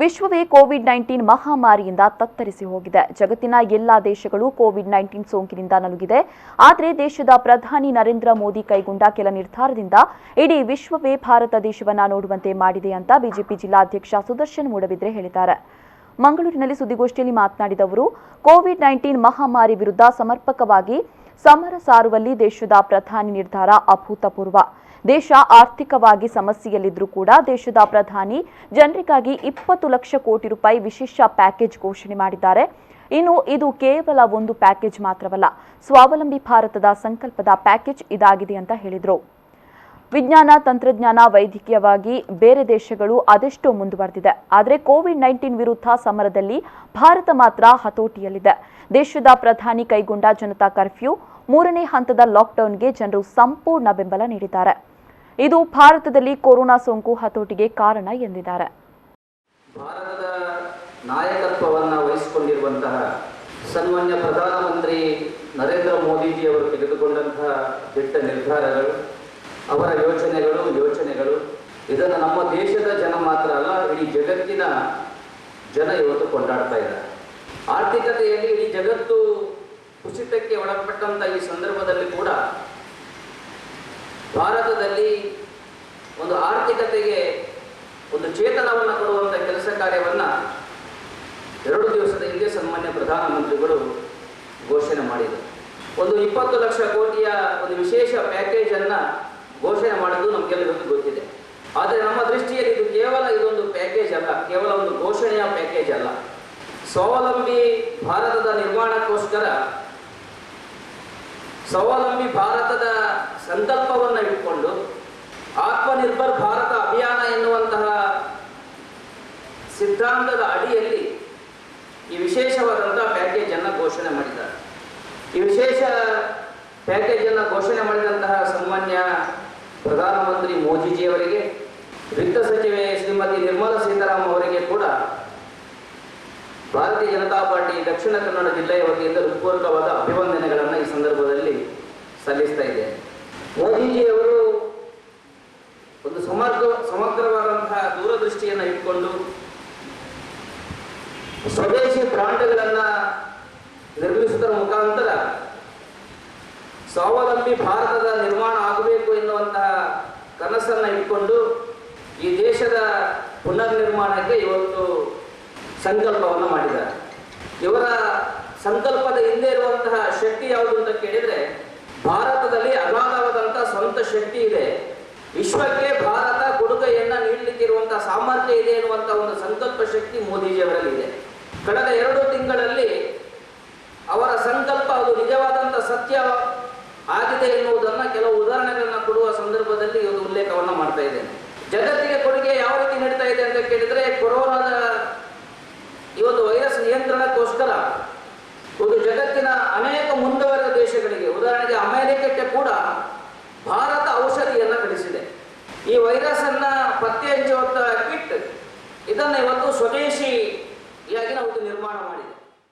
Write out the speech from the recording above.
ವಿಶ್ವವೇ ಕೋವಿಡ್-19 ಮಹಾಮಾರಿಯಿಂದ ತತ್ತರಿಸಿ ಹೋಗಿದೆ. ಜಗತ್ತಿನ ಎಲ್ಲಾ ದೇಶಗಳು ಕೋವಿಡ್-19 ಸೋಂಕಿನಿಂದ ನಲುಗಿದೆ. ಆದರೆ ದೇಶದ ಪ್ರಧಾನಿ ನರೇಂದ್ರ ಮೋದಿ ಕೈಗೊಂಡ ಕೆಲ ನಿರ್ಧಾರದಿಂದ ಇಡೀ ವಿಶ್ವವೇ ಭಾರತ ದೇಶವನ್ನ ನೋಡುವಂತೆ ಮಾಡಿದೆ ಅಂತ ಬಿಜೆಪಿ ಜಿಲ್ಲಾಧ್ಯಕ್ಷ ಸುದರ್ಶನ್ ಮೂಡಬಿದ್ರೆ ಹೇಳಿದ್ದಾರೆ. ಮಂಗಳೂರಿನಲ್ಲಿ ಸುದ್ದಿಗೋಷ್ಠಿಯಲ್ಲಿ ಮಾತನಾಡಿದ ಅವರು, ಕೋವಿಡ್-19 ಮಹಾಮಾರಿ ವಿರುದ್ಧ ಸಮರ್ಪಕವಾಗಿ ಸಮರ ಸಾರುವಲ್ಲಿ ದೇಶದ ಪ್ರಧಾನಿ ನಿರ್ಧಾರ ಅಭೂತಪೂರ್ವ. ದೇಶ ಆರ್ಥಿಕವಾಗಿ ಸಮಸ್ಯೆಯಲ್ಲಿದ್ದರೂ ಕೂಡ ದೇಶದ ಪ್ರಧಾನಿ ಜನರಿಗಾಗಿ 20 ಲಕ್ಷ ಕೋಟಿ ರೂಪಾಯಿ ವಿಶೇಷ ಪ್ಯಾಕೇಜ್ ಘೋಷಣೆ ಮಾಡಿದ್ದಾರೆ. ಇನ್ನು ಇದು ಕೇವಲ ಒಂದು ಪ್ಯಾಕೇಜ್ ಮಾತ್ರವಲ್ಲ, ಸ್ವಾವಲಂಬಿ ಭಾರತದ ಸಂಕಲ್ಪದ ಪ್ಯಾಕೇಜ್ ಇದಾಗಿದೆ ಅಂತ ಹೇಳಿದರು. ವಿಜ್ಞಾನ, ತಂತ್ರಜ್ಞಾನ, ವೈದ್ಯಕೀಯವಾಗಿ ಬೇರೆ ದೇಶಗಳು ಅದೆಷ್ಟೋ ಮುಂದುವರೆದಿದೆ. ಆದರೆ ಕೋವಿಡ್-19 ವಿರುದ್ಧ ಸಮರದಲ್ಲಿ ಭಾರತ ಮಾತ್ರ ಹತೋಟಿಯಲ್ಲಿದೆ. ದೇಶದ ಪ್ರಧಾನಿ ಕೈಗೊಂಡ ಜನತಾ ಕರ್ಫ್ಯೂ, 3ನೇ ಹಂತದ ಲಾಕ್ಡೌನ್ಗೆ ಜನರು ಸಂಪೂರ್ಣ ಬೆಂಬಲ ನೀಡಿದ್ದಾರೆ. ಇದು ಭಾರತದಲ್ಲಿ ಕೊರೋನಾ ಸೋಂಕು ಹತೋಟಿಗೆ ಕಾರಣ ಎಂದಿದ್ದಾರೆ. ಭಾರತದ ನಾಯಕತ್ವವನ್ನು ವಹಿಸಿಕೊಂಡಿರುವಂತಹ ಸನ್ಮಾನ್ಯ ಪ್ರಧಾನಮಂತ್ರಿ ನರೇಂದ್ರ ಮೋದಿಜಿಯವರು ತೆಗೆದುಕೊಂಡಂತಹ ದಿಟ್ಟ ನಿರ್ಧಾರಗಳು, ಅವರ ಯೋಚನೆಗಳು ಇದನ್ನು ನಮ್ಮ ದೇಶದ ಜನ ಮಾತ್ರ ಅಲ್ಲ, ಇಡೀ ಜಗತ್ತಿನ ಜನ ಇವತ್ತು ಕೊಂಡಾಡ್ತಾ ಇದ್ದಾರೆ. ಆರ್ಥಿಕತೆಯಲ್ಲಿ ಇಡೀ ಜಗತ್ತು ಕುಸಿತಕ್ಕೆ ಒಳಪಟ್ಟಂಥ ಈ ಸಂದರ್ಭದಲ್ಲಿ ಕೂಡ ಭಾರತದಲ್ಲಿ ಒಂದು ಆರ್ಥಿಕತೆಗೆ ಒಂದು ಚೇತನವನ್ನು ಕೊಡುವಂಥ ಕೆಲಸ ಕಾರ್ಯವನ್ನು 2 ದಿವಸದ ಹಿಂದೆ ಸನ್ಮಾನ್ಯ ಪ್ರಧಾನಮಂತ್ರಿಗಳು ಘೋಷಣೆ ಮಾಡಿದರು. ಒಂದು 20 ಲಕ್ಷ ಕೋಟಿಯ ಒಂದು ವಿಶೇಷ ಪ್ಯಾಕೇಜನ್ನು ಘೋಷಣೆ ಮಾಡಿದ್ದು ನಮಗೆಲ್ಲರಿಗೂ ಗೊತ್ತಿದೆ. ಆದರೆ ನಮ್ಮ ದೃಷ್ಟಿಯಲ್ಲಿ ಇದೊಂದು ಪ್ಯಾಕೇಜ್ ಅಲ್ಲ, ಕೇವಲ ಒಂದು ಘೋಷಣೆಯ ಪ್ಯಾಕೇಜ್ ಅಲ್ಲ. ಸ್ವಾವಲಂಬಿ ಭಾರತದ ನಿರ್ಮಾಣಕ್ಕೋಸ್ಕರ ಸ್ವಾವಲಂಬಿ ಭಾರತದ ಸಂಕಲ್ಪವನ್ನು ಇಟ್ಟುಕೊಂಡು ಆತ್ಮನಿರ್ಭರ್ ಭಾರತ ಅಭಿಯಾನ ಎನ್ನುವಂತಹ ಸಿದ್ಧಾಂತದ ಅಡಿಯಲ್ಲಿ ಈ ವಿಶೇಷವಾದಂತಹ ಪ್ಯಾಕೇಜ್ ಅನ್ನು ಘೋಷಣೆ ಮಾಡಿದ್ದಾರೆ. ಈ ವಿಶೇಷ ಪ್ಯಾಕೇಜ್ ಅನ್ನು ಘೋಷಣೆ ಮಾಡಿದಂತಹ ಸನ್ಮಾನ್ಯ ಪ್ರಧಾನಮಂತ್ರಿ ಮೋದಿಜಿಯವರಿಗೆ, ವಿತ್ತ ಸಚಿವೆ ಶ್ರೀಮತಿ ನಿರ್ಮಲಾ ಸೀತಾರಾಮನ್ ಅವರಿಗೆ ಕೂಡ ಭಾರತೀಯ ಜನತಾ ಪಾರ್ಟಿ ದಕ್ಷಿಣ ಕನ್ನಡ ಜಿಲ್ಲೆಯ ವತಿಯಿಂದ ಹೃತ್ಪೂರ್ವಕವಾದ ಅಭಿವಂದನೆಗಳನ್ನು ಈ ಸಂದರ್ಭದಲ್ಲಿ ಸಲ್ಲಿಸ್ತಾ ಇದೆ. ಮೋದಿಜಿಯವರು ಒಂದು ಸಮಗ್ರವಾದಂತಹ ದೂರದೃಷ್ಟಿಯನ್ನು ಇಟ್ಕೊಂಡು ಸ್ವದೇಶಿ ಬ್ರಾಂಡ್ಗಳನ್ನು ನಿರ್ಮಿಸುವುದರ ಮುಖಾಂತರ ಸ್ವಾವಲಂಬಿ ಭಾರತದ ನಿರ್ಮಾಣ ಆಗಬೇಕು ಎನ್ನುವಂತಹ ಕನಸನ್ನು ಇಟ್ಕೊಂಡು ಈ ದೇಶದ ಪುನರ್ ನಿರ್ಮಾಣಕ್ಕೆ ಇವತ್ತು ಸಂಕಲ್ಪವನ್ನು ಮಾಡಿದ್ದಾರೆ. ಇವರ ಸಂಕಲ್ಪದ ಹಿಂದೆ ಇರುವಂತಹ ಶಕ್ತಿ ಯಾವುದು ಅಂತ ಕೇಳಿದರೆ, ಭಾರತದಲ್ಲಿ ಅಗಾಧವಾದಂತಹ ಸ್ವಂತ ಶಕ್ತಿ ಇದೆ, ವಿಶ್ವಕ್ಕೆ ಭಾರತ ಕೊಡುಗೆಯನ್ನು ನೀಡಲಿಕ್ಕೆ ಇರುವಂತಹ ಸಾಮರ್ಥ್ಯ ಇದೆ ಎನ್ನುವಂತಹ ಒಂದು ಸಂಕಲ್ಪ ಶಕ್ತಿ ಮೋದಿಜಿಯವರಲ್ಲಿ ಇದೆ. ಕಳೆದ 2 ತಿಂಗಳಲ್ಲಿ ಅವರ ಸಂಕಲ್ಪ ಅದು ನಿಜವಾದಂತಹ ಸತ್ಯ ಆಗಿದೆ ಎನ್ನುವುದನ್ನು ಕೆಲವು ಉದಾಹರಣೆಗಳನ್ನು ಕೊಡುವ ಸಂದರ್ಭದಲ್ಲಿ ಇವತ್ತು ಉಲ್ಲೇಖವನ್ನು ಮಾಡ್ತಾ ಇದ್ದೇನೆ. ಜಗತ್ತಿಗೆ ಕೊಡುಗೆ ಯಾವ ರೀತಿ ನೀಡ್ತಾ ಇದೆ ಅಂತ ಕೇಳಿದರೆ, ಕೊರೋನಾದ ಈ ಒಂದು ವೈರಸ್ ನಿಯಂತ್ರಣಕ್ಕೋಸ್ಕರ ಒಂದು ಜಗತ್ತಿನ ಅನೇಕ ಮುಂದುವರೆದ ದೇಶಗಳಿಗೆ, ಉದಾಹರಣೆಗೆ ಅಮೆರಿಕಕ್ಕೆ ಕೂಡ ಭಾರತ ಔಷಧಿಯನ್ನು ಕಳಿಸಿದೆ. ಈ ವೈರಸ್ ಅನ್ನ ಪತ್ತೆ ಹಚ್ಚುವಂತಹ ಕಿಟ್ ಇದನ್ನು ಇವತ್ತು ಸ್ವದೇಶಿಯಾಗಿ ನಾವು ನಿರ್ಮಾಣ ಮಾಡಿದೆ.